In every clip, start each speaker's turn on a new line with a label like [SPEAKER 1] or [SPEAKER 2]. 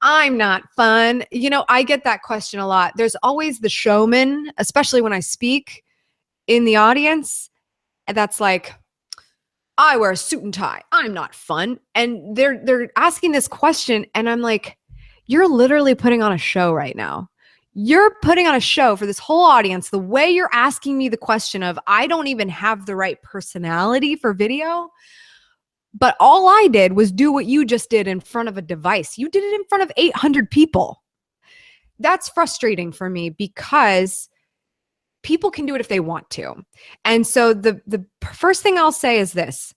[SPEAKER 1] I'm not fun. You know, I get that question a lot. There's always the showman, especially when I speak in the audience, and that's like, I wear a suit and tie. I'm not fun. And they're asking this question, and I'm like, you're literally putting on a show right now. You're putting on a show for this whole audience. The way you're asking me the question of, I don't even have the right personality for video, but all I did was do what you just did in front of a device. You did it in front of 800 people. That's frustrating for me because people can do it if they want to. And so the first thing I'll say is this.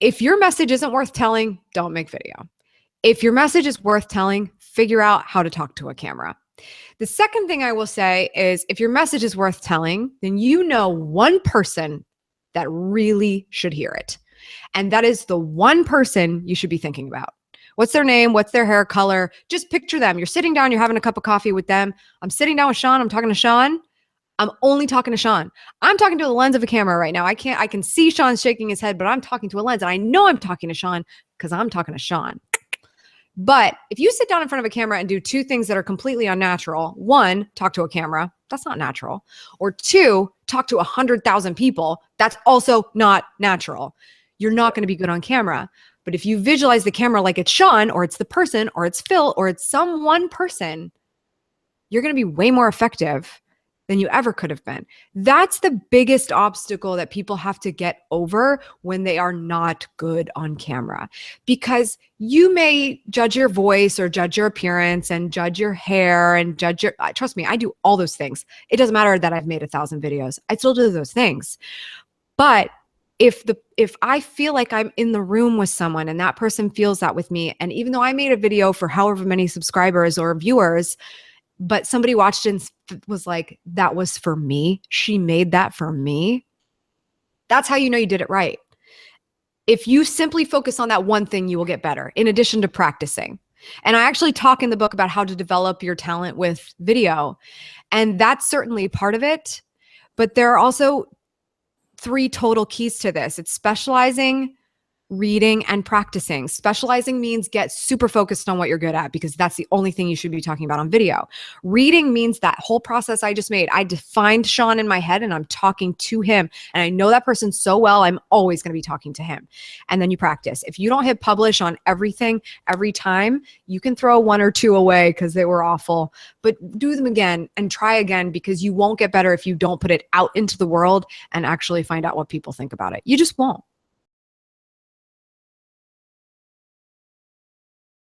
[SPEAKER 1] If your message isn't worth telling, don't make video. If your message is worth telling, figure out how to talk to a camera. The second thing I will say is if your message is worth telling, then you know one person that really should hear it. And that is the one person you should be thinking about. What's their name? What's their hair color? Just picture them. You're sitting down, you're having a cup of coffee with them. I'm sitting down with Sean. I'm talking to Sean. I'm only talking to Sean. I'm talking to the lens of a camera right now. I can see Sean shaking his head, but I'm talking to a lens. And I know I'm talking to Sean because I'm talking to Sean. But if you sit down in front of a camera and do two things that are completely unnatural, one, talk to a camera, that's not natural. Or two, talk to 100,000 people, that's also not natural. You're not going to be good on camera. But if you visualize the camera like it's Sean, or it's the person, or it's Phil, or it's some one person, you're going to be way more effective than you ever could have been. That's the biggest obstacle that people have to get over when they are not good on camera. Because you may judge your voice or judge your appearance and judge your hair and judge your, trust me, I do all those things. It doesn't matter that I've made 1,000 videos. I still do those things. But if I feel like I'm in the room with someone and that person feels that with me, and even though I made a video for however many subscribers or viewers, but somebody watched and was like, that was for me. She made that for me. That's how you know you did it right. If you simply focus on that one thing, you will get better in addition to practicing. And I actually talk in the book about how to develop your talent with video. And that's certainly part of it. But there are also 3 total keys to this. It's specializing, reading, and practicing. Specializing means get super focused on what you're good at because that's the only thing you should be talking about on video. Reading means that whole process I just made. I defined Sean in my head and I'm talking to him. And I know that person so well, I'm always going to be talking to him. And then you practice. If you don't hit publish on everything every time, you can throw 1 or 2 away because they were awful. But do them again and try again because you won't get better if you don't put it out into the world and actually find out what people think about it. You just won't.